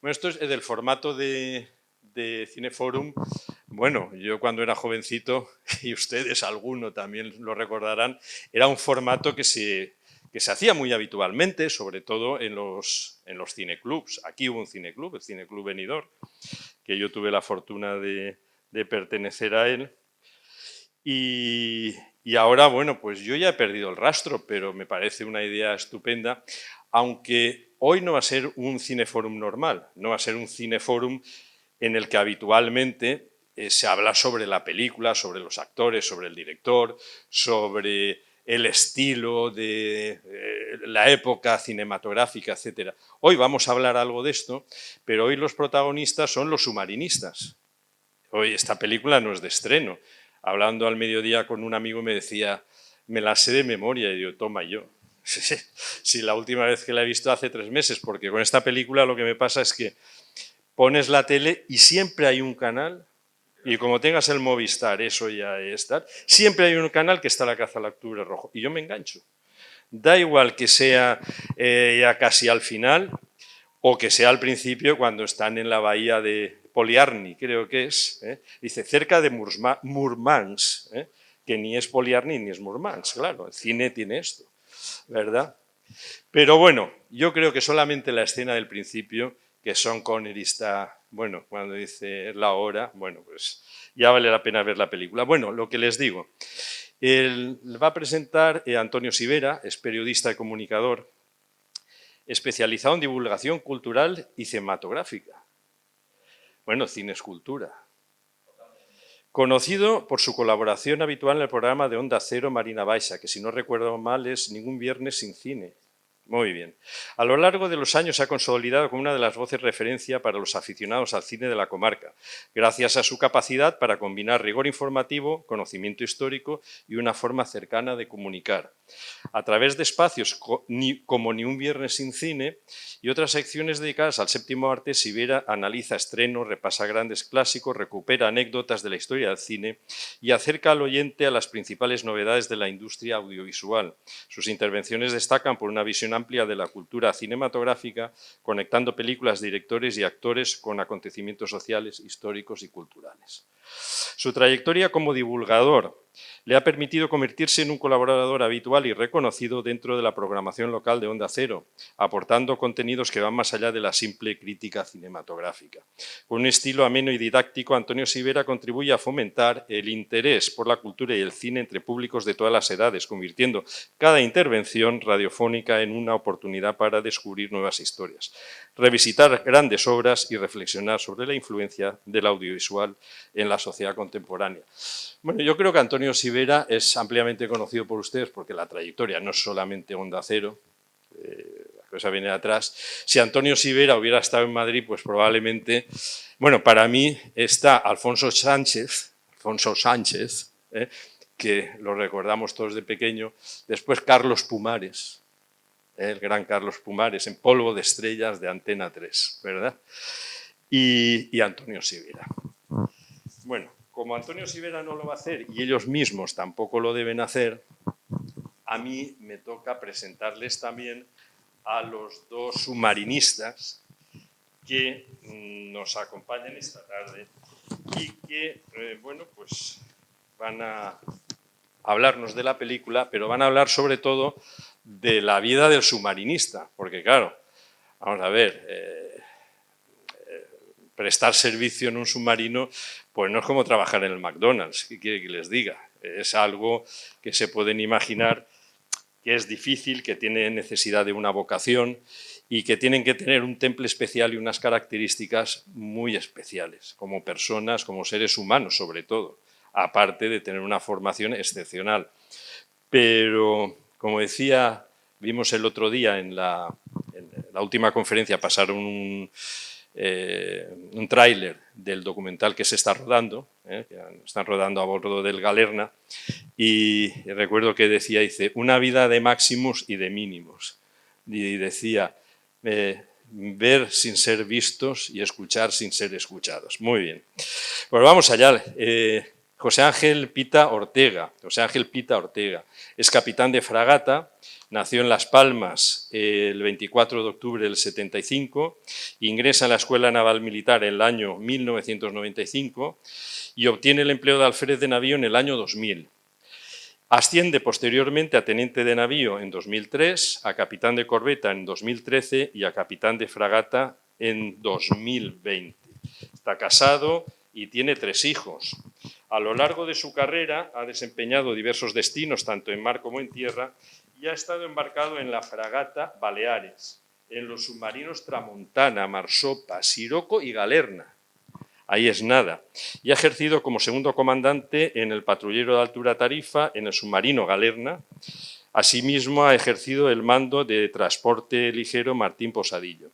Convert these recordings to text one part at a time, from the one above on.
Bueno, esto es del formato de Cineforum. Bueno, yo cuando era jovencito, y ustedes alguno también lo recordarán, era un formato que se hacía muy habitualmente, sobre todo en los cineclubs. Aquí hubo un cineclub, el Cineclub Benidorm, que yo tuve la fortuna de pertenecer a él. Y ahora, bueno, pues yo ya he perdido el rastro, pero me parece una idea estupenda, aunque hoy no va a ser un cineforum normal, no va a ser un cineforum en el que habitualmente se habla sobre la película, sobre los actores, sobre el director, sobre el estilo de la época cinematográfica, etc. Hoy vamos a hablar algo de esto, pero hoy los protagonistas son los submarinistas. Hoy esta película no es de estreno. Hablando al mediodía con un amigo me decía, me la sé de memoria, y yo, toma yo. Sí, la última vez que la he visto hace 3 meses, porque con esta película lo que me pasa es que pones la tele y siempre hay un canal, y como tengas el Movistar, eso ya es tal, siempre hay un canal que está la caza al octubre rojo, y yo me engancho. Da igual que sea ya casi al final, o que sea al principio cuando están en la bahía de Poliarny, creo que es, dice, cerca de Murmansk, que ni es Poliarny ni es Murmansk, claro, el cine tiene esto, ¿verdad? Pero bueno, yo creo que solamente la escena del principio, que Sean Connery está, bueno, cuando dice la hora, bueno, pues ya vale la pena ver la película. Bueno, lo que les digo, va a presentar Antonio Sivera, es periodista y comunicador, especializado en divulgación cultural y cinematográfica. Bueno, cine es cultura. Conocido por su colaboración habitual en el programa de Onda Cero Marina Baixa, que si no recuerdo mal es Ningún Viernes sin Cine. Muy bien. A lo largo de los años se ha consolidado como una de las voces referencia para los aficionados al cine de la comarca, gracias a su capacidad para combinar rigor informativo, conocimiento histórico y una forma cercana de comunicar. A través de espacios como Ni un Viernes sin Cine y otras secciones dedicadas al séptimo arte, Sivera analiza estrenos, repasa grandes clásicos, recupera anécdotas de la historia del cine y acerca al oyente a las principales novedades de la industria audiovisual. Sus intervenciones destacan por una visión amplia de la cultura cinematográfica, conectando películas, directores y actores con acontecimientos sociales, históricos y culturales. Su trayectoria como divulgador le ha permitido convertirse en un colaborador habitual y reconocido dentro de la programación local de Onda Cero, aportando contenidos que van más allá de la simple crítica cinematográfica. Con un estilo ameno y didáctico, Antonio Sivera contribuye a fomentar el interés por la cultura y el cine entre públicos de todas las edades, convirtiendo cada intervención radiofónica en una oportunidad para descubrir nuevas historias, revisitar grandes obras y reflexionar sobre la influencia del audiovisual en la sociedad contemporánea. Bueno, yo creo que Antonio Sivera es ampliamente conocido por ustedes porque la trayectoria no es solamente Onda Cero, la cosa viene de atrás. Si Antonio Sivera hubiera estado en Madrid, pues probablemente, bueno, para mí está Alfonso Sánchez, que lo recordamos todos de pequeño, después Carlos Pumares, el gran Carlos Pumares, en Polvo de Estrellas de Antena 3, ¿verdad? Y Antonio Sivera. Bueno, como Antonio Sivera no lo va a hacer y ellos mismos tampoco lo deben hacer, a mí me toca presentarles también a los dos submarinistas que nos acompañan esta tarde y que, bueno, pues van a hablarnos de la película, pero van a hablar sobre todo de la vida del submarinista, porque claro, vamos a ver, prestar servicio en un submarino, pues no es como trabajar en el McDonald's, ¿qué quiere que les diga? Es algo que se pueden imaginar que es difícil, que tiene necesidad de una vocación y que tienen que tener un temple especial y unas características muy especiales, como personas, como seres humanos sobre todo, aparte de tener una formación excepcional. Pero, como decía, vimos el otro día en la última conferencia, pasaron un tráiler del documental que se está rodando, que están rodando a bordo del Galerna, y recuerdo que decía, dice, una vida de máximos y de mínimos. Y decía, ver sin ser vistos y escuchar sin ser escuchados. Muy bien. Pues vamos allá. José Ángel Pita Ortega. José Ángel Pita Ortega es capitán de fragata, nació en Las Palmas el 24 de octubre del 75, ingresa en la Escuela Naval Militar en el año 1995 y obtiene el empleo de alférez de navío en el año 2000. Asciende posteriormente a teniente de navío en 2003, a capitán de corbeta en 2013 y a capitán de fragata en 2020. Está casado y tiene 3 hijos. A lo largo de su carrera ha desempeñado diversos destinos, tanto en mar como en tierra, y ha estado embarcado en la fragata Baleares, en los submarinos Tramontana, Marsopa, Siroco y Galerna. Ahí es nada. Y ha ejercido como segundo comandante en el patrullero de altura Tarifa, en el submarino Galerna. Asimismo, ha ejercido el mando de transporte ligero Martín Posadillo.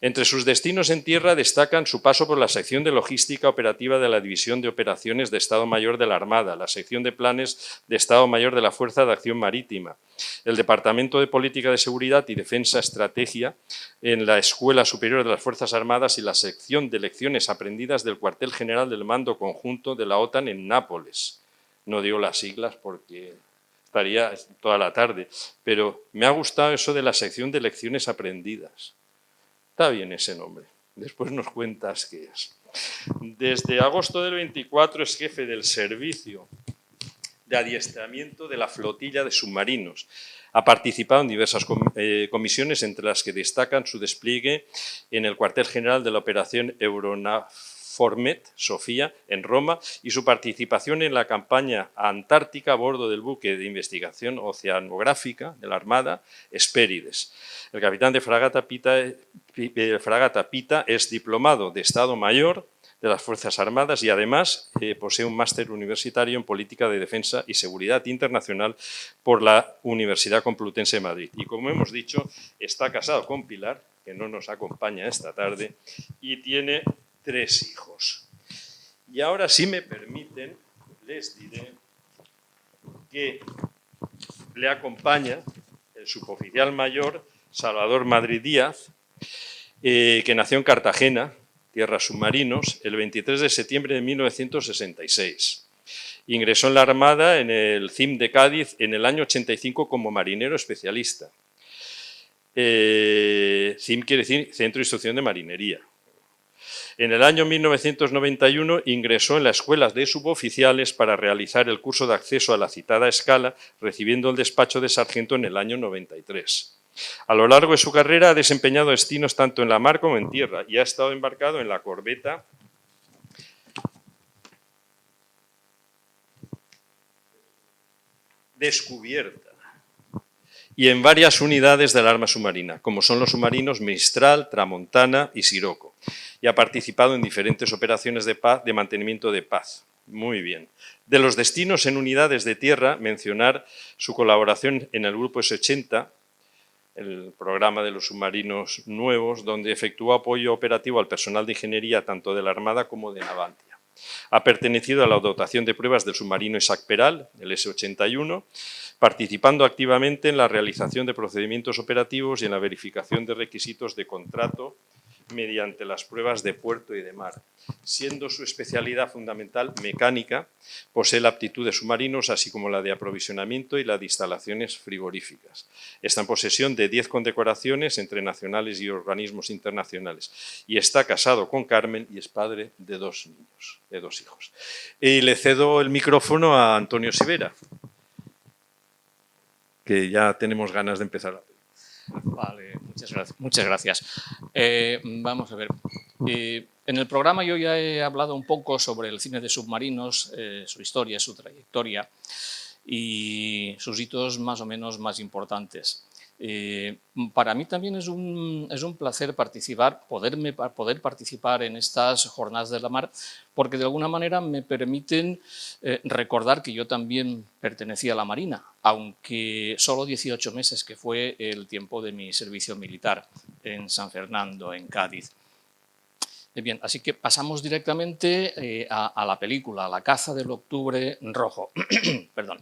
Entre sus destinos en tierra destacan su paso por la sección de logística operativa de la División de Operaciones de Estado Mayor de la Armada, la sección de planes de Estado Mayor de la Fuerza de Acción Marítima, el Departamento de Política de Seguridad y Defensa Estrategia en la Escuela Superior de las Fuerzas Armadas y la sección de lecciones aprendidas del Cuartel General del Mando Conjunto de la OTAN en Nápoles. No digo las siglas porque estaría toda la tarde, pero me ha gustado eso de la sección de lecciones aprendidas. Está bien ese nombre. Después nos cuentas qué es. Desde agosto del 24 es jefe del servicio de adiestramiento de la flotilla de submarinos. Ha participado en diversas comisiones, entre las que destacan su despliegue en el cuartel general de la operación Euronaformet, Sofía, en Roma, y su participación en la campaña antártica a bordo del buque de investigación oceanográfica de la Armada, Hespérides. El capitán de fragata Pita es diplomado de Estado Mayor de las Fuerzas Armadas y además posee un máster universitario en Política de Defensa y Seguridad Internacional por la Universidad Complutense de Madrid. Y como hemos dicho, está casado con Pilar, que no nos acompaña esta tarde, y tiene 3 hijos. Y ahora, si me permiten, les diré que le acompaña el suboficial mayor Salvador Madrid Díaz, que nació en Cartagena, tierras submarinos, el 23 de septiembre de 1966. Ingresó en la Armada en el CIM de Cádiz en el año 85 como marinero especialista. CIM quiere decir Centro de Instrucción de Marinería. En el año 1991 ingresó en la Escuela de Suboficiales para realizar el curso de acceso a la citada escala, recibiendo el despacho de sargento en el año 93. A lo largo de su carrera ha desempeñado destinos tanto en la mar como en tierra y ha estado embarcado en la corbeta Descubierta y en varias unidades del arma submarina, como son los submarinos Mistral, Tramontana y Siroco, y ha participado en diferentes operaciones de paz, de mantenimiento de paz. Muy bien. De los destinos en unidades de tierra, mencionar su colaboración en el Grupo S-80, el programa de los submarinos nuevos, donde efectuó apoyo operativo al personal de ingeniería tanto de la Armada como de Navantia. Ha pertenecido a la dotación de pruebas del submarino Isaac Peral, el S-81, participando activamente en la realización de procedimientos operativos y en la verificación de requisitos de contrato mediante las pruebas de puerto y de mar. Siendo su especialidad fundamental mecánica, posee la aptitud de submarinos, así como la de aprovisionamiento y la de instalaciones frigoríficas. Está en posesión de 10 condecoraciones entre nacionales y organismos internacionales. Y está casado con Carmen y es padre de 2 niños, de 2 hijos. Y le cedo el micrófono a Antonio Sivera, que ya tenemos ganas de empezar. Vale, muchas gracias. Vamos a ver. En el programa yo ya he hablado un poco sobre el cine de submarinos, su historia, su trayectoria y sus hitos más o menos más importantes. Para mí también es un placer poder participar en estas jornadas de la mar, porque de alguna manera me permiten recordar que yo también pertenecía a la Marina, aunque solo 18 meses, que fue el tiempo de mi servicio militar en San Fernando, en Cádiz. Bien, así que pasamos directamente a la película, La caza del octubre rojo. Perdón.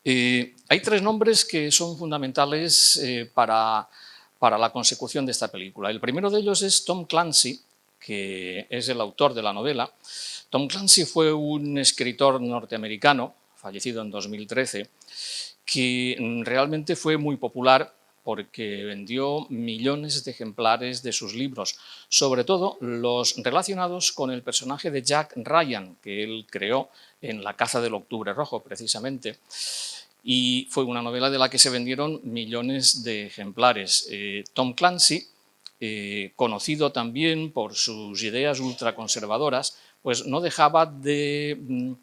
Hay 3 nombres que son fundamentales para la consecución de esta película. El primero de ellos es Tom Clancy, que es el autor de la novela. Tom Clancy fue un escritor norteamericano, fallecido en 2013, que realmente fue muy popular porque vendió millones de ejemplares de sus libros, sobre todo los relacionados con el personaje de Jack Ryan, que él creó en La caza del Octubre Rojo, precisamente. Y fue una novela de la que se vendieron millones de ejemplares. Tom Clancy, conocido también por sus ideas ultraconservadoras, pues no dejaba de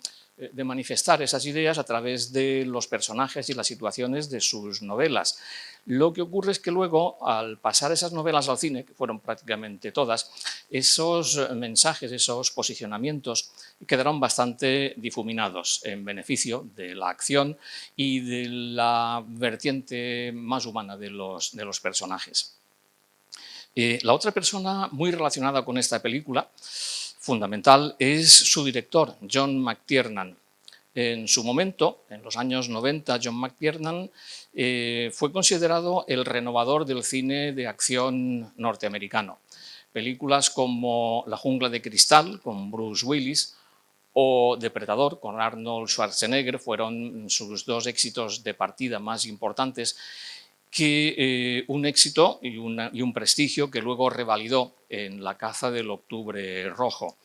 manifestar esas ideas a través de los personajes y las situaciones de sus novelas. Lo que ocurre es que luego, al pasar esas novelas al cine, que fueron prácticamente todas, esos mensajes, esos posicionamientos quedaron bastante difuminados en beneficio de la acción y de la vertiente más humana de los personajes. La otra persona muy relacionada con esta película, fundamental, es su director, John McTiernan. En su momento, en los años 90, John McTiernan fue considerado el renovador del cine de acción norteamericano. Películas como La jungla de cristal, con Bruce Willis, o Depredador, con Arnold Schwarzenegger, fueron sus dos éxitos de partida más importantes, que un éxito y un prestigio que luego revalidó en La caza del Octubre Rojo.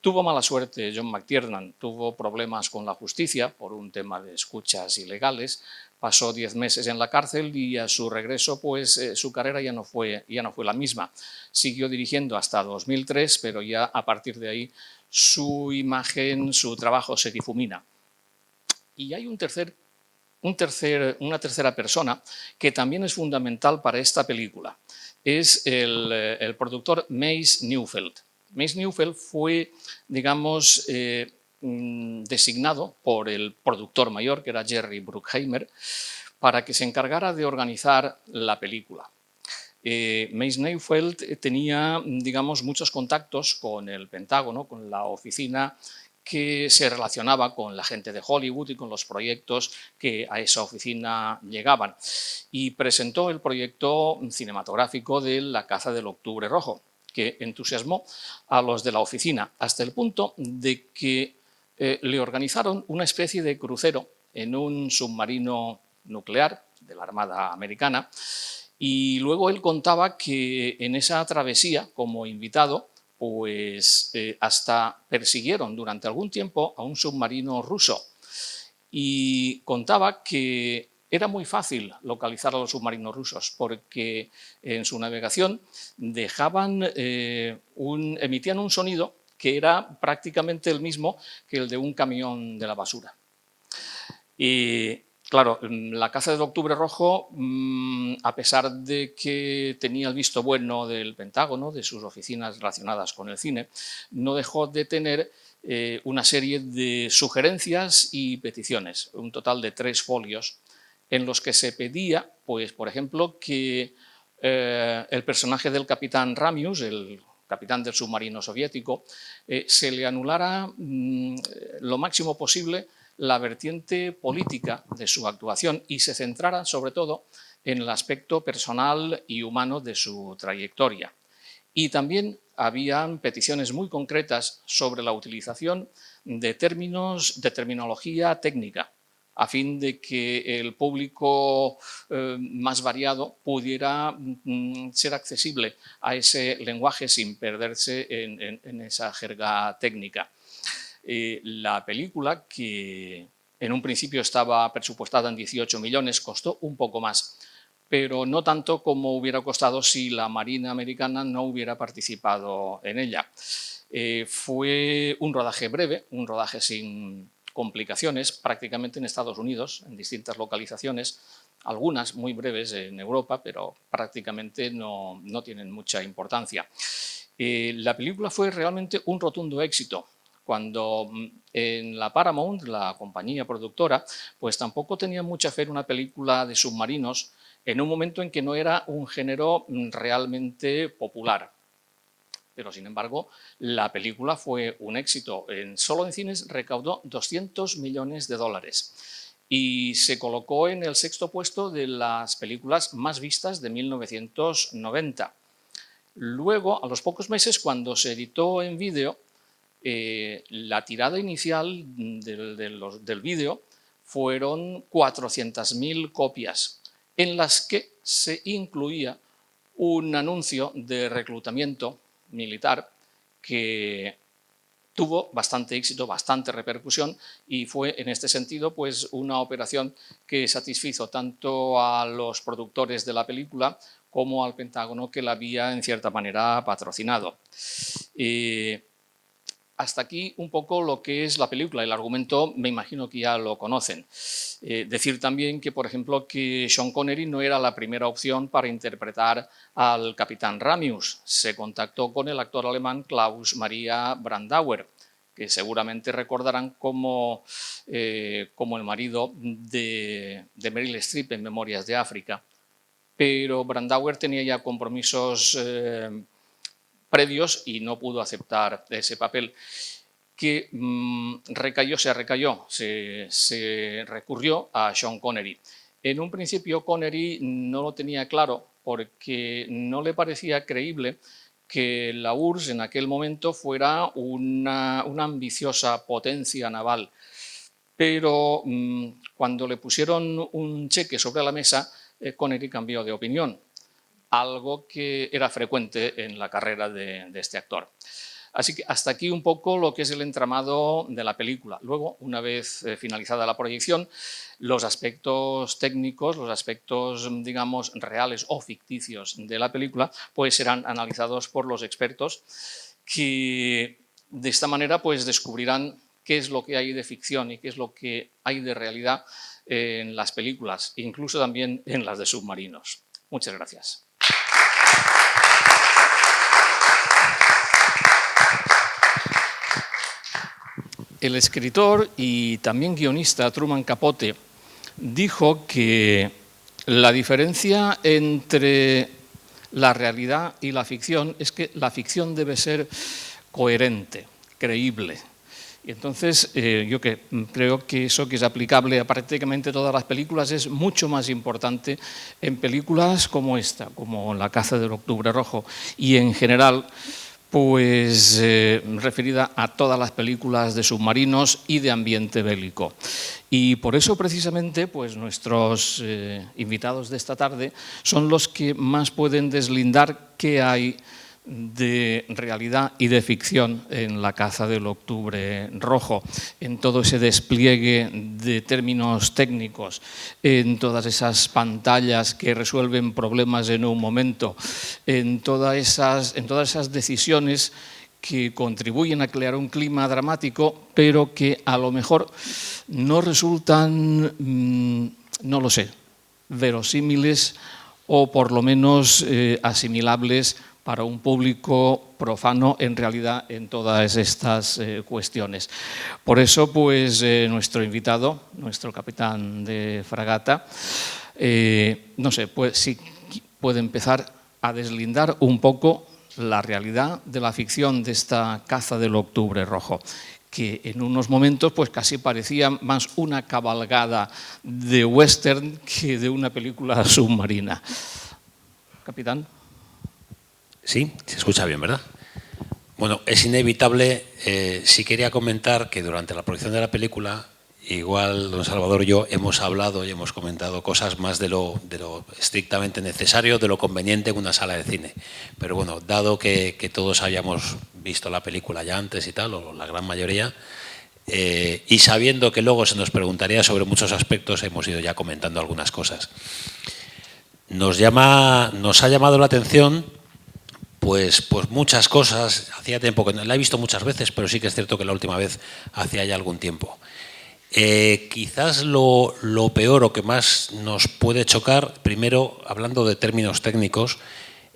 Tuvo mala suerte John McTiernan, tuvo problemas con la justicia por un tema de escuchas ilegales, pasó 10 meses en la cárcel y a su regreso pues su carrera ya no fue la misma. Siguió dirigiendo hasta 2003, pero ya a partir de ahí su imagen, su trabajo se difumina. Y hay una tercera persona que también es fundamental para esta película. Es el productor Mace Neufeld. Mace Neufeld fue, digamos, designado por el productor mayor, que era Jerry Bruckheimer, para que se encargara de organizar la película. Mace Neufeld tenía, digamos, muchos contactos con el Pentágono, con la oficina que se relacionaba con la gente de Hollywood y con los proyectos que a esa oficina llegaban. Y presentó el proyecto cinematográfico de La caza del Octubre Rojo, que entusiasmó a los de la oficina, hasta el punto de que le organizaron una especie de crucero en un submarino nuclear de la Armada Americana, y luego él contaba que en esa travesía, como invitado, pues hasta persiguieron durante algún tiempo a un submarino ruso, y contaba que era muy fácil localizar a los submarinos rusos porque en su navegación emitían un sonido que era prácticamente el mismo que el de un camión de la basura. Y claro, La caza del Octubre Rojo, a pesar de que tenía el visto bueno del Pentágono, de sus oficinas relacionadas con el cine, no dejó de tener una serie de sugerencias y peticiones, un total de 3 folios, en los que se pedía, pues, por ejemplo, que el personaje del capitán Ramius, el capitán del submarino soviético, se le anulara lo máximo posible la vertiente política de su actuación y se centrara sobre todo en el aspecto personal y humano de su trayectoria. Y también habían peticiones muy concretas sobre la utilización de términos, de terminología técnica, a fin de que el público más variado pudiera ser accesible a ese lenguaje sin perderse en esa jerga técnica. La película, que en un principio estaba presupuestada en 18 millones, costó un poco más, pero no tanto como hubiera costado si la Marina Americana no hubiera participado en ella. Fue un rodaje breve, un rodaje sin complicaciones, prácticamente en Estados Unidos, en distintas localizaciones, algunas muy breves en Europa, pero prácticamente no tienen mucha importancia. La película fue realmente un rotundo éxito. Cuando en la Paramount, la compañía productora, pues tampoco tenía mucha fe en una película de submarinos en un momento en que no era un género realmente popular. Pero, sin embargo, la película fue un éxito. Solo en cines recaudó 200 millones de dólares y se colocó en el 6º puesto de las películas más vistas de 1990. Luego, a los pocos meses, cuando se editó en vídeo, la tirada inicial del vídeo fueron 400.000 copias, en las que se incluía un anuncio de reclutamiento militar que tuvo bastante éxito, bastante repercusión, y fue en este sentido pues una operación que satisfizo tanto a los productores de la película como al Pentágono, que la había en cierta manera patrocinado. Hasta aquí un poco lo que es la película. El argumento me imagino que ya lo conocen. Decir también que, por ejemplo, que Sean Connery no era la primera opción para interpretar al capitán Ramius. Se contactó con el actor alemán Klaus Maria Brandauer, que seguramente recordarán como el marido de Meryl Streep en Memorias de África. Pero Brandauer tenía ya compromisos previos y no pudo aceptar ese papel, que se recurrió a Sean Connery. En un principio Connery no lo tenía claro porque no le parecía creíble que la URSS en aquel momento fuera una ambiciosa potencia naval, pero cuando le pusieron un cheque sobre la mesa, Connery cambió de opinión, algo que era frecuente en la carrera de este actor. Así que hasta aquí un poco lo que es el entramado de la película. Luego, una vez finalizada la proyección, los aspectos técnicos, los aspectos, digamos, reales o ficticios de la película, pues serán analizados por los expertos, que de esta manera pues descubrirán qué es lo que hay de ficción y qué es lo que hay de realidad en las películas, incluso también en las de submarinos. Muchas gracias. El escritor y también guionista Truman Capote dijo que la diferencia entre la realidad y la ficción es que la ficción debe ser coherente, creíble. Y entonces yo creo que eso, que es aplicable a prácticamente todas las películas, es mucho más importante en películas como esta, como La caza del Octubre Rojo, y en general pues referida a todas las películas de submarinos y de ambiente bélico. Y por eso precisamente pues nuestros invitados de esta tarde son los que más pueden deslindar qué hay de realidad y de ficción en La caza del Octubre Rojo, en todo ese despliegue de términos técnicos, en todas esas pantallas que resuelven problemas en un momento, en todas esas decisiones que contribuyen a crear un clima dramático, pero que a lo mejor no resultan, no lo sé, verosímiles o por lo menos asimilables para un público profano en realidad en todas estas cuestiones. Por eso, pues, nuestro invitado, nuestro capitán de fragata, no sé, pues sí puede empezar a deslindar un poco la realidad de la ficción de esta caza del Octubre Rojo, que en unos momentos pues casi parecía más una cabalgada de western que de una película submarina. Capitán. Sí, se escucha bien, ¿verdad? Bueno, es inevitable. Sí quería comentar que durante la proyección de la película, igual don Salvador y yo hemos hablado y hemos comentado cosas más de lo estrictamente necesario, de lo conveniente en una sala de cine. Pero bueno, dado que todos hayamos visto la película ya antes y tal, o la gran mayoría, y sabiendo que luego se nos preguntaría sobre muchos aspectos, hemos ido ya comentando algunas cosas. Nos ha llamado la atención pues muchas cosas. Hacía tiempo que no la he visto muchas veces, pero sí que es cierto que la última vez hacía ya algún tiempo. Quizás lo peor o que más nos puede chocar, primero hablando de términos técnicos,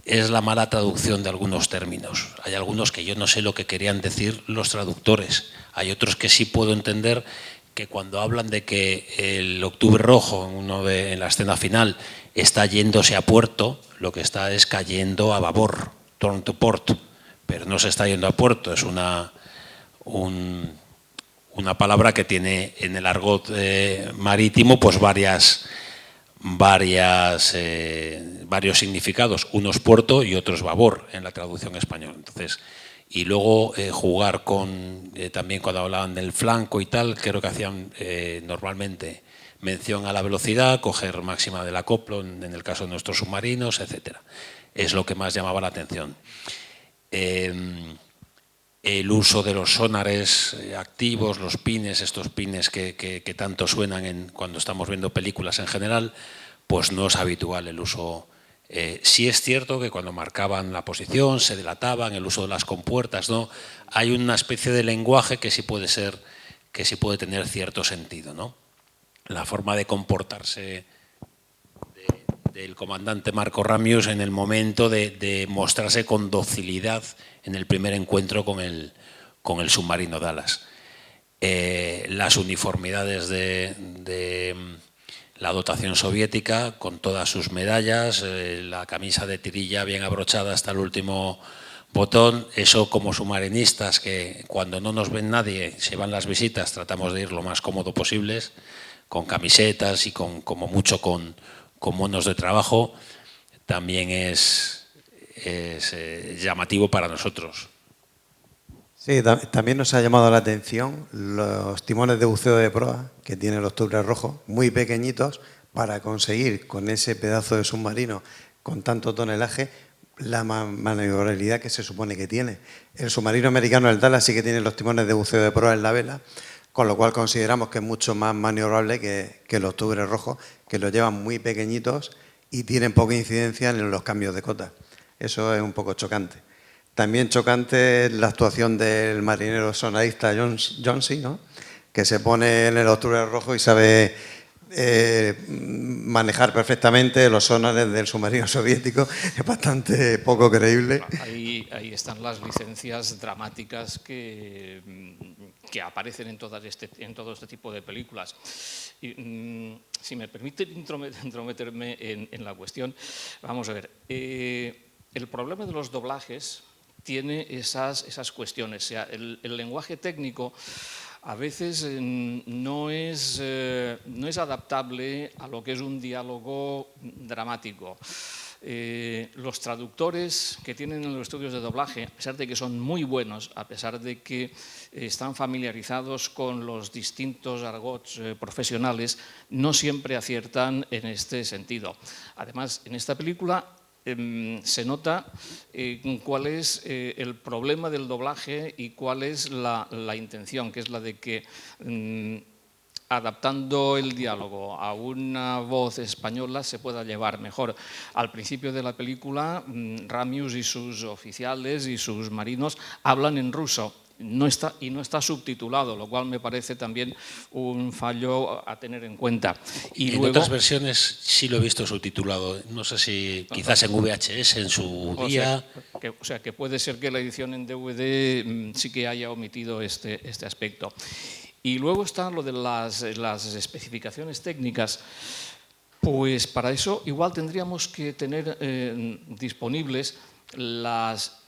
es la mala traducción de algunos términos. Hay algunos que yo no sé lo que querían decir los traductores. Hay otros que sí puedo entender, que cuando hablan de que el Octubre Rojo, en la escena final, está yéndose a puerto, lo que está es cayendo a babor, turn to port, pero no se está yendo a puerto, es una palabra que tiene en el argot marítimo pues varias varios significados, unos puerto y otros babor en la traducción española. Entonces, y luego jugar con, también cuando hablaban del flanco y tal, creo que hacían normalmente mención a la velocidad, coger máxima del acoplo en el caso de nuestros submarinos, etcétera. Es lo que más llamaba la atención. El uso de los sonares activos, los pines, estos pines que tanto suenan cuando estamos viendo películas en general, pues no es habitual el uso. Sí es cierto que cuando marcaban la posición, se delataban, el uso de las compuertas, ¿no? Hay una especie de lenguaje que sí puede ser, que sí puede tener cierto sentido, ¿no? La forma de comportarse del comandante Marco Ramius en el momento de mostrarse con docilidad en el primer encuentro con el submarino Dallas. Las uniformidades de la dotación soviética, con todas sus medallas, la camisa de tirilla bien abrochada hasta el último botón, eso como submarinistas que cuando no nos ven nadie, se van las visitas, tratamos de ir lo más cómodo posibles, con camisetas y como mucho con monos de trabajo, también es llamativo para nosotros. Sí, también nos ha llamado la atención los timones de buceo de proa que tiene el Octubre Rojo, muy pequeñitos, para conseguir con ese pedazo de submarino con tanto tonelaje la maniobrabilidad que se supone que tiene. El submarino americano, el Dallas, sí que tiene los timones de buceo de proa en la vela, con lo cual consideramos que es mucho más maniobrable que el Octubre Rojo, que lo llevan muy pequeñitos y tienen poca incidencia en los cambios de cota. Eso es un poco chocante. También chocante es la actuación del marinero sonarista Johnsy, ¿no? Que se pone en el Octubre Rojo y sabe manejar perfectamente los sonares del submarino soviético. Es bastante poco creíble. Ahí están las licencias dramáticas que aparecen en todo este tipo de películas. Y, si me permiten intrometerme en la cuestión, vamos a ver. El problema de los doblajes tiene esas cuestiones. O sea, el lenguaje técnico a veces no es adaptable a lo que es un diálogo dramático. Los traductores que tienen en los estudios de doblaje, a pesar de que son muy buenos, a pesar de que están familiarizados con los distintos argots profesionales, no siempre aciertan en este sentido. Además, en esta película se nota cuál es el problema del doblaje y cuál es la intención, que es la de que adaptando el diálogo a una voz española se pueda llevar mejor. Al principio de la película, Ramius y sus oficiales y sus marinos hablan en ruso. No está subtitulado, lo cual me parece también un fallo a tener en cuenta. Y en luego, otras versiones sí lo he visto subtitulado, no sé si quizás en VHS en su día. O sea, que puede ser que la edición en DVD sí que haya omitido este aspecto. Y luego está lo de las especificaciones técnicas. Pues para eso igual tendríamos que tener disponibles las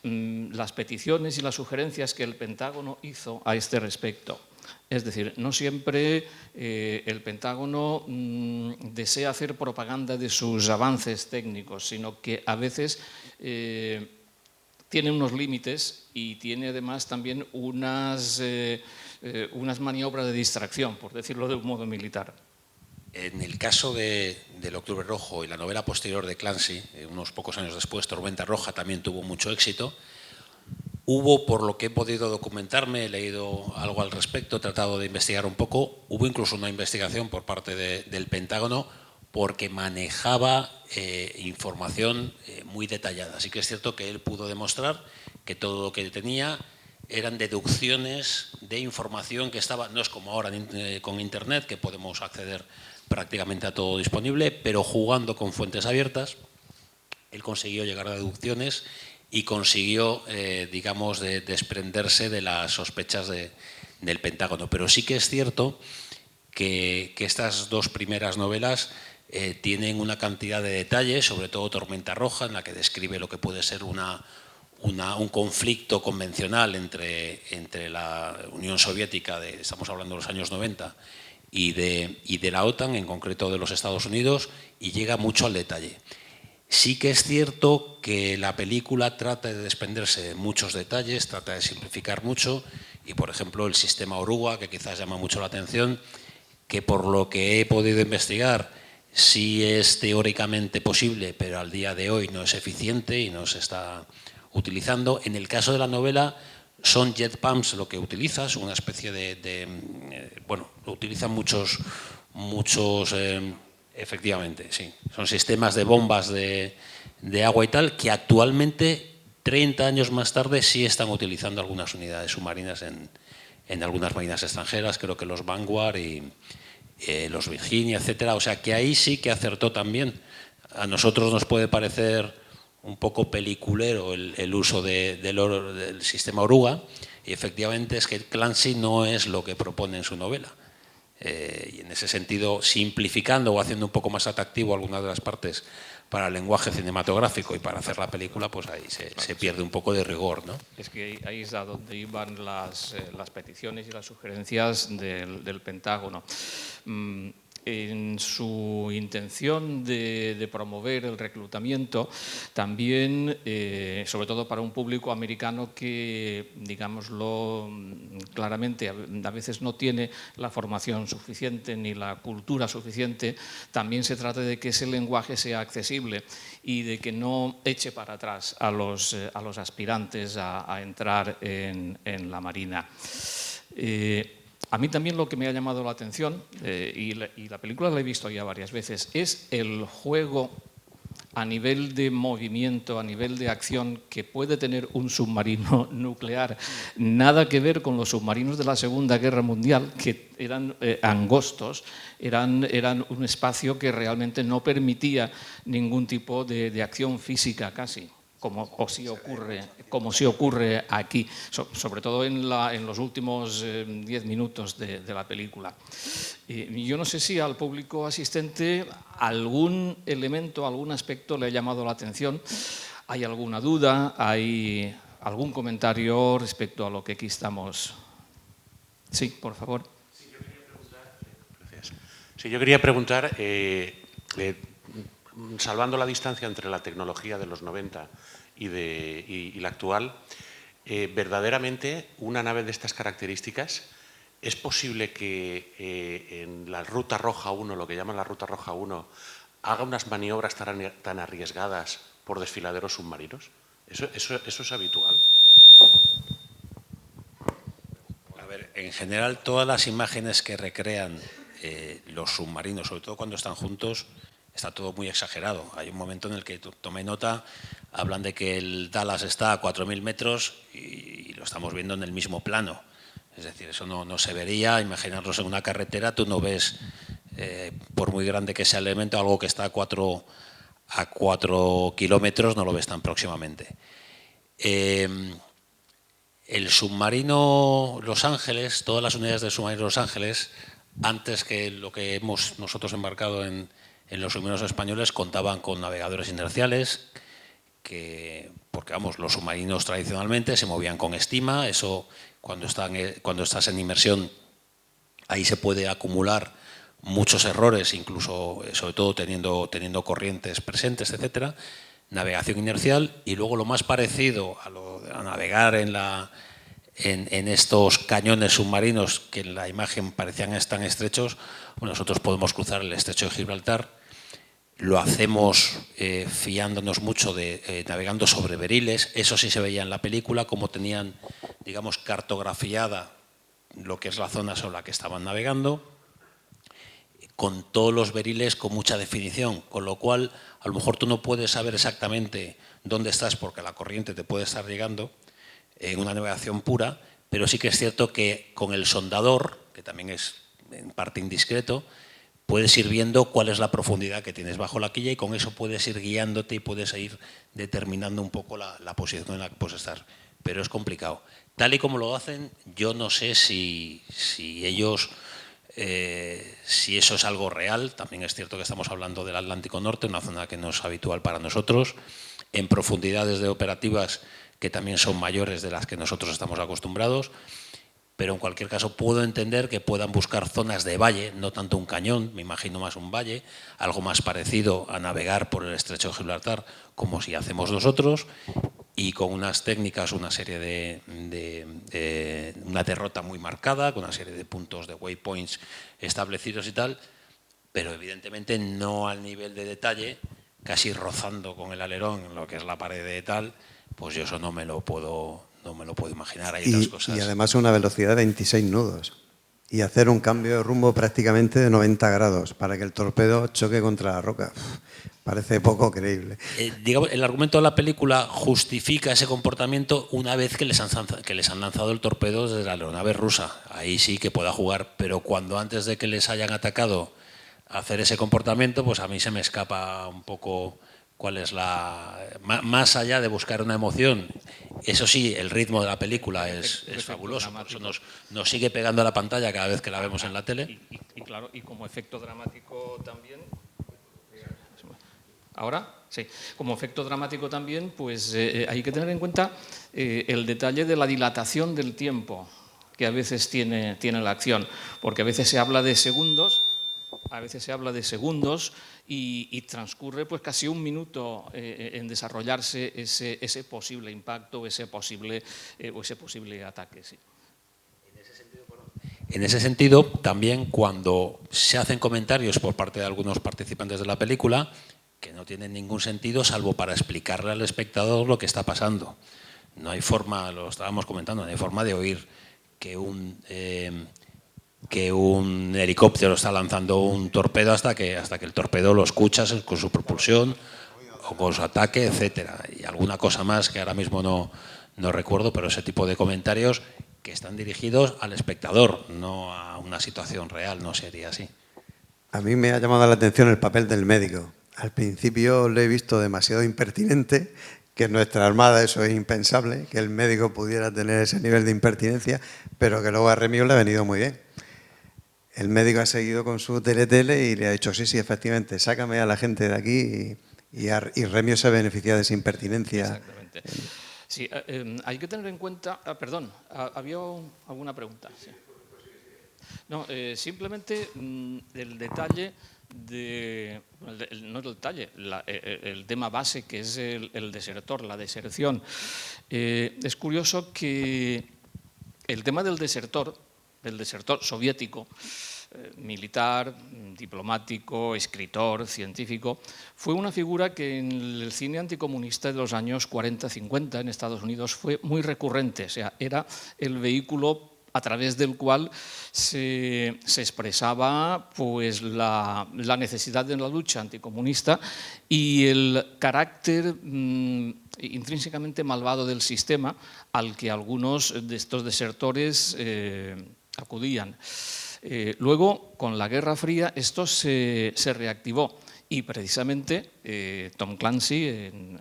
peticiones y las sugerencias que el Pentágono hizo a este respecto. Es decir, no siempre el Pentágono desea hacer propaganda de sus avances técnicos, sino que a veces tiene unos límites y tiene además también unas maniobras de distracción, por decirlo de un modo militar. En el caso del Octubre Rojo y la novela posterior de Clancy, unos pocos años después, Tormenta Roja, también tuvo mucho éxito. Hubo, por lo que he podido documentarme, he leído algo al respecto, he tratado de investigar un poco, hubo incluso una investigación por parte del Pentágono porque manejaba información muy detallada. Así que es cierto que él pudo demostrar que todo lo que tenía eran deducciones de información que estaba, no es como ahora con Internet, que podemos acceder prácticamente a todo disponible, pero jugando con fuentes abiertas, él consiguió llegar a deducciones y consiguió, digamos, desprenderse de las sospechas del Pentágono. Pero sí que es cierto que estas dos primeras novelas tienen una cantidad de detalles, sobre todo Tormenta Roja, en la que describe lo que puede ser un conflicto convencional entre la Unión Soviética, estamos hablando de los años 90, y de la OTAN, en concreto de los Estados Unidos, y llega mucho al detalle. Sí que es cierto que la película trata de desprenderse de muchos detalles, trata de simplificar mucho, y por ejemplo el sistema oruga, que quizás llama mucho la atención, que por lo que he podido investigar sí es teóricamente posible, pero al día de hoy no es eficiente y no se está utilizando. En el caso de la novela son jet pumps lo que utilizas, una especie bueno, lo utilizan muchos efectivamente, sí. Son sistemas de bombas de agua y tal que actualmente, 30 años más tarde, sí están utilizando algunas unidades submarinas en algunas marinas extranjeras, creo que los Vanguard y los Virginia, etcétera. O sea que ahí sí que acertó también. A nosotros nos puede parecer un poco peliculero el uso del sistema oruga, y efectivamente es que Clancy no es lo que propone en su novela. Y en ese sentido, simplificando o haciendo un poco más atractivo algunas de las partes para el lenguaje cinematográfico y para hacer la película, pues ahí se pierde un poco de rigor, ¿no? Es que ahí es a donde iban las peticiones y las sugerencias del Pentágono. En su intención de promover el reclutamiento, también, sobre todo para un público americano que, digámoslo claramente, a veces no tiene la formación suficiente ni la cultura suficiente, también se trata de que ese lenguaje sea accesible y de que no eche para atrás a los aspirantes a entrar en la Marina. A mí también lo que me ha llamado la atención, y la película la he visto ya varias veces, es el juego a nivel de movimiento, a nivel de acción que puede tener un submarino nuclear. Nada que ver con los submarinos de la Segunda Guerra Mundial, que eran angostos, eran un espacio que realmente no permitía ningún tipo de acción física casi. Como sí ocurre aquí, sobre todo en los últimos 10 minutos de la película. Yo no sé si al público asistente algún elemento, algún aspecto le ha llamado la atención. ¿Hay alguna duda? ¿Hay algún comentario respecto a lo que aquí estamos? Sí, por favor. Sí, yo quería preguntar, gracias. Sí, yo quería preguntar, salvando la distancia entre la tecnología de los 90 y la actual, verdaderamente una nave de estas características, ¿es posible que en la Ruta Roja 1, lo que llaman la Ruta Roja 1, haga unas maniobras tan arriesgadas por desfiladeros submarinos? ¿Eso es habitual? A ver, en general todas las imágenes que recrean los submarinos, sobre todo cuando están juntos, está todo muy exagerado. Hay un momento en el que tomé nota, hablan de que el Dallas está a 4.000 metros y lo estamos viendo en el mismo plano. Es decir, eso no se vería. Imaginarnos en una carretera, tú no ves, por muy grande que sea el elemento, algo que está a 4 kilómetros, no lo ves tan próximamente. El submarino Los Ángeles, todas las unidades del submarino Los Ángeles, antes que lo que hemos nosotros embarcado en los submarinos españoles, contaban con navegadores inerciales, porque vamos, los submarinos tradicionalmente se movían con estima. Eso, cuando estás en inmersión, ahí se puede acumular muchos errores, incluso, sobre todo teniendo corrientes presentes, etcétera. Navegación inercial, y luego lo más parecido a navegar en estos cañones submarinos que en la imagen parecían tan estrechos. Bueno, nosotros podemos cruzar el estrecho de Gibraltar. Lo hacemos fiándonos mucho navegando sobre beriles. Eso sí se veía en la película, como tenían, digamos, cartografiada lo que es la zona sobre la que estaban navegando, con todos los beriles con mucha definición, con lo cual a lo mejor tú no puedes saber exactamente dónde estás porque la corriente te puede estar llegando en una navegación pura, pero sí que es cierto que con el sondador, que también es en parte indiscreto, puedes ir viendo cuál es la profundidad que tienes bajo la quilla, y con eso puedes ir guiándote y puedes ir determinando un poco la posición en la que puedes estar. Pero es complicado. Tal y como lo hacen, yo no sé si ellos, si eso es algo real. También es cierto que estamos hablando del Atlántico Norte, una zona que no es habitual para nosotros, en profundidades de operativas que también son mayores de las que nosotros estamos acostumbrados. pero en cualquier caso puedo entender que puedan buscar zonas de valle, no tanto un cañón, me imagino más un valle, algo más parecido a navegar por el estrecho de Gibraltar, como si hacemos nosotros, y con unas técnicas, una serie una derrota muy marcada, con una serie de puntos de waypoints establecidos y tal, pero evidentemente no al nivel de detalle, casi rozando con el alerón en lo que es la pared de tal, pues yo eso no me lo puedo imaginar. Hay otras cosas. Y además una velocidad de 26 nudos. Y hacer un cambio de rumbo prácticamente de 90 grados para que el torpedo choque contra la roca. Parece poco creíble. Digamos, el argumento de la película justifica ese comportamiento una vez que les han lanzado el torpedo desde la aeronave rusa. Ahí sí que pueda jugar, pero cuando antes de que les hayan atacado hacer ese comportamiento, pues a mí se me escapa un poco cuál es más allá de buscar una emoción. Eso sí, el ritmo de la película es fabuloso, por eso nos sigue pegando a la pantalla cada vez que la vemos en la tele. Y claro, y como efecto dramático también. ¿Ahora? Sí. Como efecto dramático también, pues hay que tener en cuenta el detalle de la dilatación del tiempo que a veces tiene la acción, porque a veces se habla de segundos, y transcurre pues casi un minuto en desarrollarse ese posible impacto, ese posible ataque. Sí. En ese sentido, también cuando se hacen comentarios por parte de algunos participantes de la película que no tienen ningún sentido salvo para explicarle al espectador lo que está pasando. No hay forma, lo estábamos comentando, no hay forma de oír que un helicóptero está lanzando un torpedo hasta que el torpedo lo escuchas con su propulsión o con su ataque, etcétera. Y alguna cosa más que ahora mismo no recuerdo, pero ese tipo de comentarios que están dirigidos al espectador, no a una situación real, no sería así. A mí me ha llamado la atención el papel del médico. Al principio lo he visto demasiado impertinente, que en nuestra Armada eso es impensable, que el médico pudiera tener ese nivel de impertinencia, pero que luego a Remio le ha venido muy bien. El médico ha seguido con su tele y le ha dicho, sí, efectivamente, sácame a la gente de aquí y Remio se ha beneficiado de esa impertinencia. Exactamente. Sí, hay que tener en cuenta... perdón, ¿había alguna pregunta? Sí. No, simplemente el detalle no el detalle, el tema base que es el desertor, la deserción. Es curioso que el tema del desertor soviético, militar, diplomático, escritor, científico, fue una figura que en el cine anticomunista de los años 40-50 en Estados Unidos fue muy recurrente, o sea, era el vehículo a través del cual se expresaba pues, la necesidad de la lucha anticomunista y el carácter intrínsecamente malvado del sistema al que algunos de estos desertores acudían. Luego, con la Guerra Fría, esto se reactivó y precisamente Tom Clancy en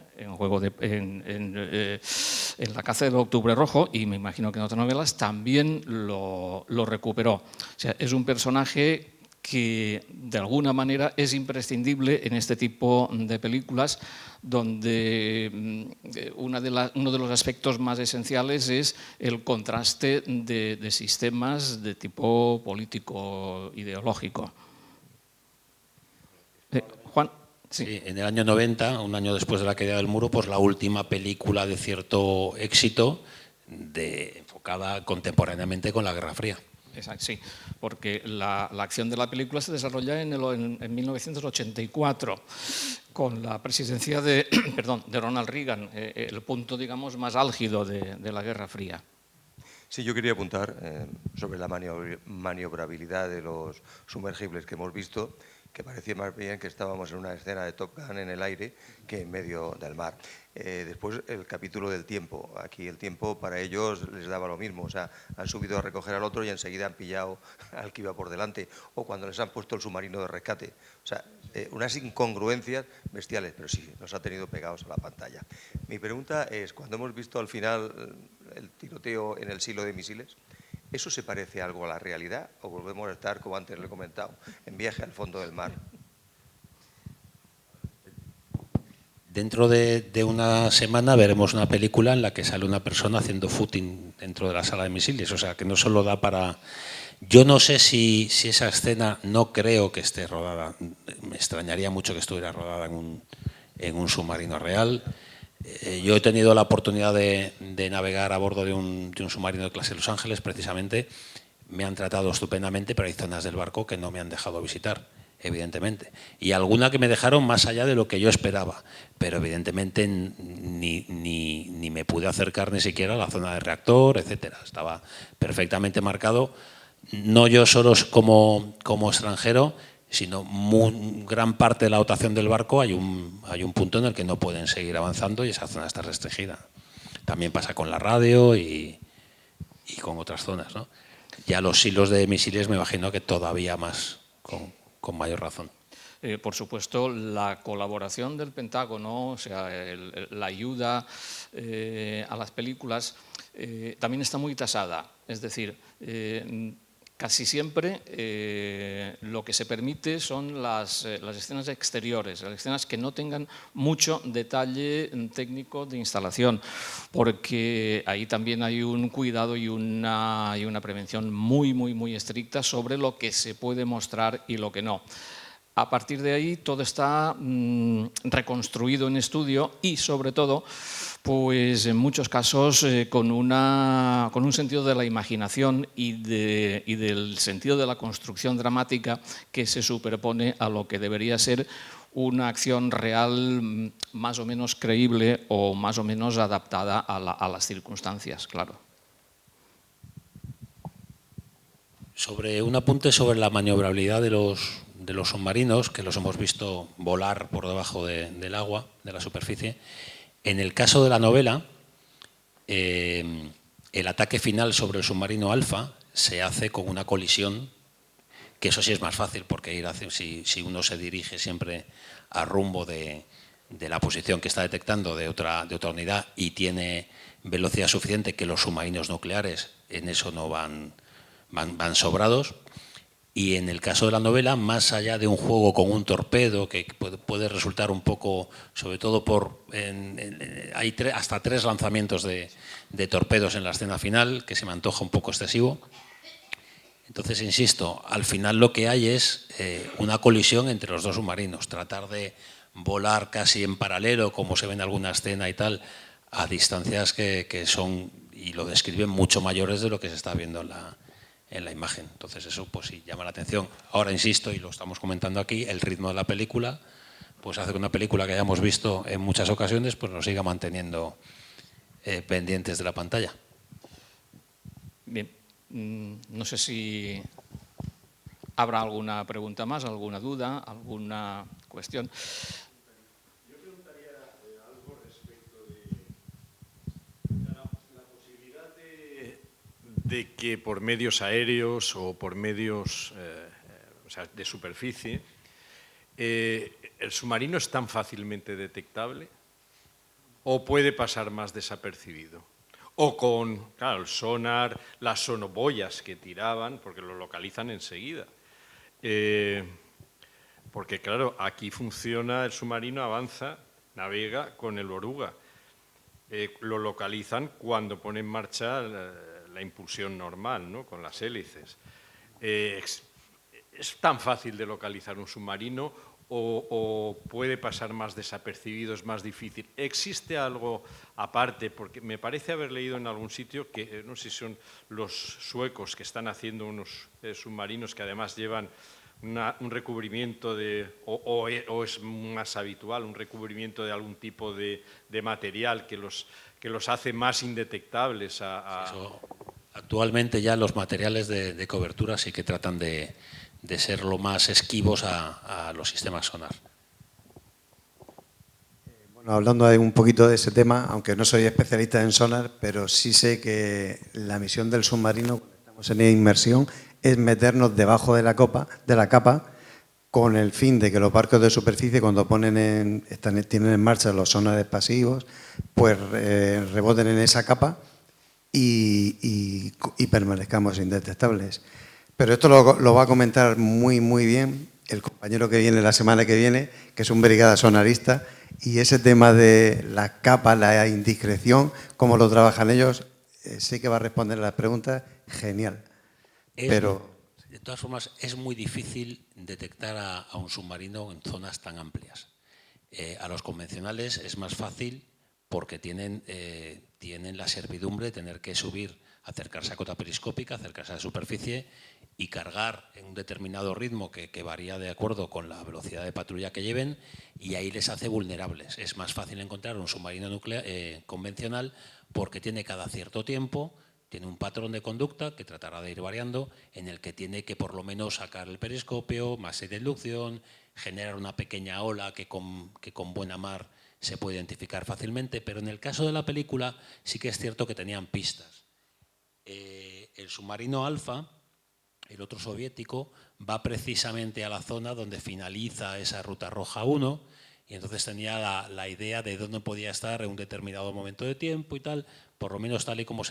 La caza del Octubre Rojo, y me imagino que en otras novelas, también lo recuperó. O sea, es un personaje que de alguna manera es imprescindible en este tipo de películas donde uno de los aspectos más esenciales es el contraste de sistemas de tipo político ideológico. Juan. Sí. Sí, en el año 90, un año después de la caída del muro, pues la última película de cierto éxito enfocada contemporáneamente con la Guerra Fría. Exacto, sí, porque la acción de la película se desarrolla en 1984 con la presidencia de Ronald Reagan, el punto, digamos, más álgido de la Guerra Fría. Sí, yo quería apuntar sobre la maniobrabilidad de los sumergibles que hemos visto, que parecía más bien que estábamos en una escena de Top Gun en el aire que en medio del mar. Después, el capítulo del tiempo. Aquí el tiempo para ellos les daba lo mismo. O sea, han subido a recoger al otro y enseguida han pillado al que iba por delante. O cuando les han puesto el submarino de rescate. O sea, unas incongruencias bestiales, pero sí, nos ha tenido pegados a la pantalla. Mi pregunta es, cuando hemos visto al final el tiroteo en el silo de misiles, ¿eso se parece algo a la realidad o volvemos a estar, como antes le he comentado, en viaje al fondo del mar? dentro de una semana veremos una película en la que sale una persona haciendo footing dentro de la sala de misiles, o sea que no solo da para... Yo no sé si esa escena, no creo que esté rodada, me extrañaría mucho que estuviera rodada en un submarino real. Yo he tenido la oportunidad de navegar a bordo de un submarino de clase Los Ángeles, precisamente. Me han tratado estupendamente, pero hay zonas del barco que no me han dejado visitar, evidentemente. Y alguna que me dejaron más allá de lo que yo esperaba, pero evidentemente ni me pude acercar ni siquiera a la zona de reactor, etcétera. Estaba perfectamente marcado, no yo solo como extranjero, sino gran parte de la dotación del barco hay un punto en el que no pueden seguir avanzando y esa zona está restringida. También pasa con la radio y con otras zonas, ¿no? Ya los silos de misiles me imagino que todavía más, con mayor razón. Por supuesto, la colaboración del Pentágono, o sea, la ayuda a las películas, también está muy tasada. Es decir, casi siempre lo que se permite son las escenas exteriores, las escenas que no tengan mucho detalle técnico de instalación, porque ahí también hay un cuidado y una prevención muy estricta sobre lo que se puede mostrar y lo que no. A partir de ahí todo está reconstruido en estudio y sobre todo, pues en muchos casos con un sentido de la imaginación y del sentido de la construcción dramática que se superpone a lo que debería ser una acción real más o menos creíble o más o menos adaptada a las circunstancias, claro. Sobre un apunte sobre la maniobrabilidad de los submarinos, que los hemos visto volar por debajo del agua, de la superficie. En el caso de la novela, el ataque final sobre el submarino Alfa se hace con una colisión, que eso sí es más fácil, porque si uno se dirige siempre a rumbo de la posición que está detectando de otra unidad y tiene velocidad suficiente, que los submarinos nucleares en eso no van sobrados. Y en el caso de la novela, más allá de un juego con un torpedo, que puede resultar un poco, sobre todo hay hasta 3 lanzamientos de torpedos en la escena final, que se me antoja un poco excesivo. Entonces, insisto, al final lo que hay es una colisión entre los dos submarinos, tratar de volar casi en paralelo, como se ve en alguna escena y tal, a distancias que son, y lo describen, mucho mayores de lo que se está viendo en la imagen. Entonces eso pues sí llama la atención. Ahora insisto, y lo estamos comentando aquí, el ritmo de la película pues hace que una película que hayamos visto en muchas ocasiones pues nos siga manteniendo pendientes de la pantalla. Bien, no sé si habrá alguna pregunta más, alguna duda, alguna cuestión. Yo preguntaría algo respecto de la posibilidad de que por medios aéreos o por medios o sea, de superficie, ¿el submarino es tan fácilmente detectable o puede pasar más desapercibido? O con, claro, el sonar, las sonoboyas que tiraban, porque lo localizan enseguida. Porque, claro, aquí funciona, el submarino avanza, navega con el oruga. Lo localizan cuando pone en marcha la impulsión normal, ¿no? Con las hélices. ¿Es tan fácil de localizar un submarino o puede pasar más desapercibido, es más difícil? ¿Existe algo aparte? Porque me parece haber leído en algún sitio que, no sé si son los suecos que están haciendo unos submarinos que además llevan un recubrimiento o es más habitual, un recubrimiento de algún tipo de material que los hace más indetectables Actualmente ya los materiales de cobertura sí que tratan de ser lo más esquivos a los sistemas sonar. Bueno, hablando un poquito de ese tema, aunque no soy especialista en sonar, pero sí sé que la misión del submarino, cuando estamos en inmersión, es meternos debajo de la capa con el fin de que los barcos de superficie, cuando tienen en marcha los sonares pasivos, pues reboten en esa capa y permanezcamos indetectables. Pero esto lo va a comentar muy bien el compañero que viene la semana que viene, que es un brigada sonarista, y ese tema de la capa, la indiscreción, cómo lo trabajan ellos, sé que va a responder a las preguntas, genial. Pero de todas formas, es muy difícil detectar a un submarino en zonas tan amplias. A los convencionales es más fácil porque tienen la servidumbre de tener que subir, acercarse a cota periscópica, acercarse a la superficie y cargar en un determinado ritmo que varía de acuerdo con la velocidad de patrulla que lleven, y ahí les hace vulnerables. Es más fácil encontrar un submarino convencional porque tiene cada cierto tiempo, tiene un patrón de conducta que tratará de ir variando, en el que tiene que por lo menos sacar el periscopio, masa de inducción, generar una pequeña ola que con buena mar se puede identificar fácilmente, pero en el caso de la película sí que es cierto que tenían pistas. El submarino Alfa, el otro soviético, va precisamente a la zona donde finaliza esa ruta roja 1, y entonces tenía la idea de dónde podía estar en un determinado momento de tiempo y tal, por lo menos tal y como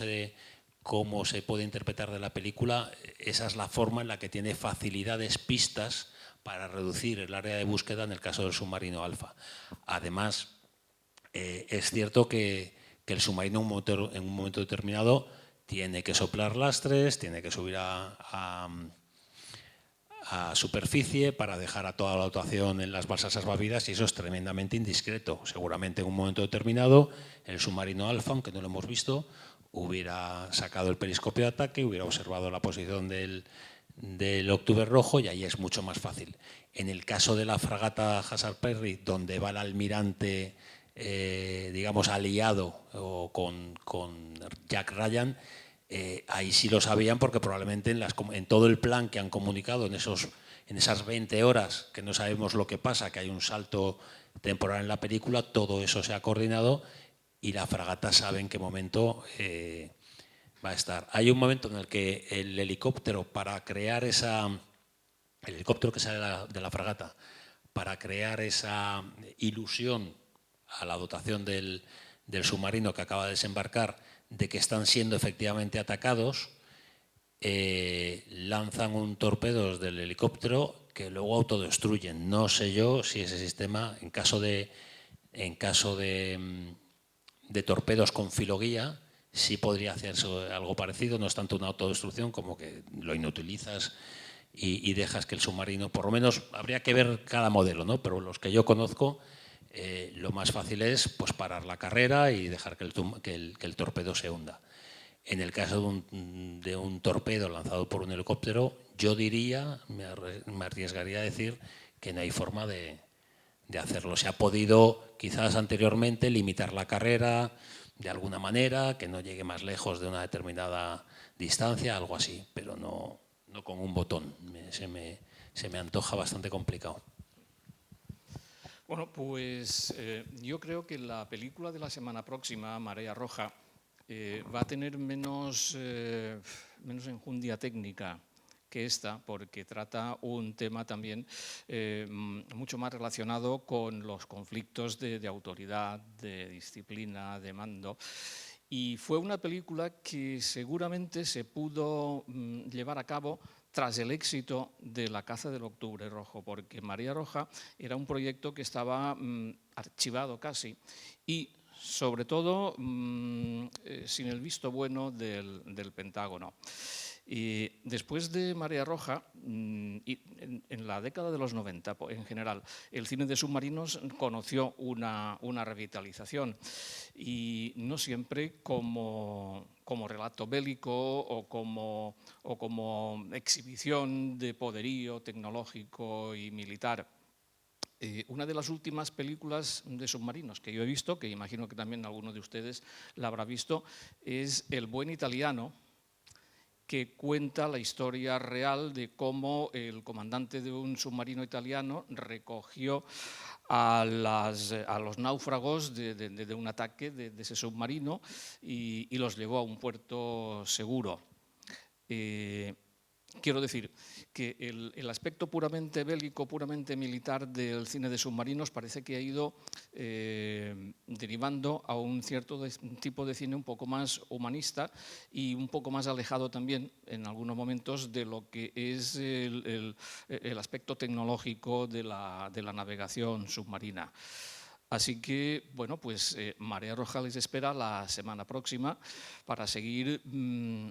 se puede interpretar de la película. Esa es la forma en la que tiene facilidades, pistas, para reducir el área de búsqueda en el caso del submarino Alfa. Además, es cierto que el submarino en un momento determinado tiene que soplar lastres, tiene que subir a superficie para dejar a toda la dotación en las balsas salvavidas, y eso es tremendamente indiscreto. Seguramente en un momento determinado el submarino Alfa, aunque no lo hemos visto, hubiera sacado el periscopio de ataque, hubiera observado la posición del Octubre Rojo, y ahí es mucho más fácil. En el caso de la fragata Hazard Perry, donde va el almirante, digamos, aliado o con Jack Ryan, ahí sí lo sabían, porque probablemente en todo el plan que han comunicado en esas 20 horas, que no sabemos lo que pasa, que hay un salto temporal en la película, todo eso se ha coordinado y la fragata sabe en qué momento va a estar. Hay un momento en el que el helicóptero, el helicóptero que sale de la fragata, para crear esa ilusión a la dotación del submarino que acaba de desembarcar de que están siendo efectivamente atacados, lanzan un torpedo del helicóptero que luego autodestruyen. No sé yo si ese sistema, en caso de torpedos con filoguía, sí podría hacerse algo parecido. No es tanto una autodestrucción como que lo inutilizas y dejas que el submarino, por lo menos habría que ver cada modelo, ¿no? Pero los que yo conozco, lo más fácil es pues parar la carrera y dejar que el torpedo se hunda. En el caso de un torpedo lanzado por un helicóptero, yo diría, me arriesgaría a decir que no hay forma de hacerlo. Se ha podido quizás anteriormente limitar la carrera de alguna manera, que no llegue más lejos de una determinada distancia, algo así, pero no con un botón. Se me antoja bastante complicado. Bueno, pues yo creo que la película de la semana próxima, Marea Roja, va a tener menos enjundia técnica que esta, porque trata un tema también mucho más relacionado con los conflictos de autoridad, de disciplina, de mando. Y fue una película que seguramente se pudo llevar a cabo tras el éxito de La caza del Octubre Rojo, porque Marea Roja era un proyecto que estaba archivado casi, y sobre todo sin el visto bueno del Pentágono. Y después de Marea Roja, y en la década de los 90 en general, el cine de submarinos conoció una revitalización, y no siempre como relato bélico o como exhibición de poderío tecnológico y militar. Una de las últimas películas de submarinos que yo he visto, que imagino que también alguno de ustedes la habrá visto, es El buen italiano, que cuenta la historia real de cómo el comandante de un submarino italiano recogió a los náufragos de un ataque de ese submarino y los llevó a un puerto seguro. Quiero decir que el aspecto puramente bélico, puramente militar del cine de submarinos parece que ha ido derivando a un cierto tipo de cine un poco más humanista y un poco más alejado también, en algunos momentos, de lo que es el aspecto tecnológico de la navegación submarina. Así que, bueno, pues Marea Roja les espera la semana próxima para seguir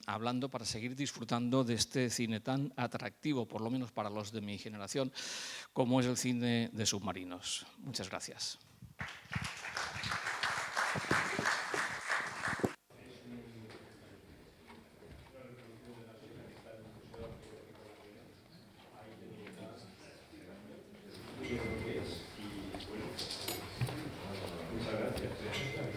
hablando, para seguir disfrutando de este cine tan atractivo, por lo menos para los de mi generación, como es el cine de submarinos. Muchas gracias. Muchas gracias.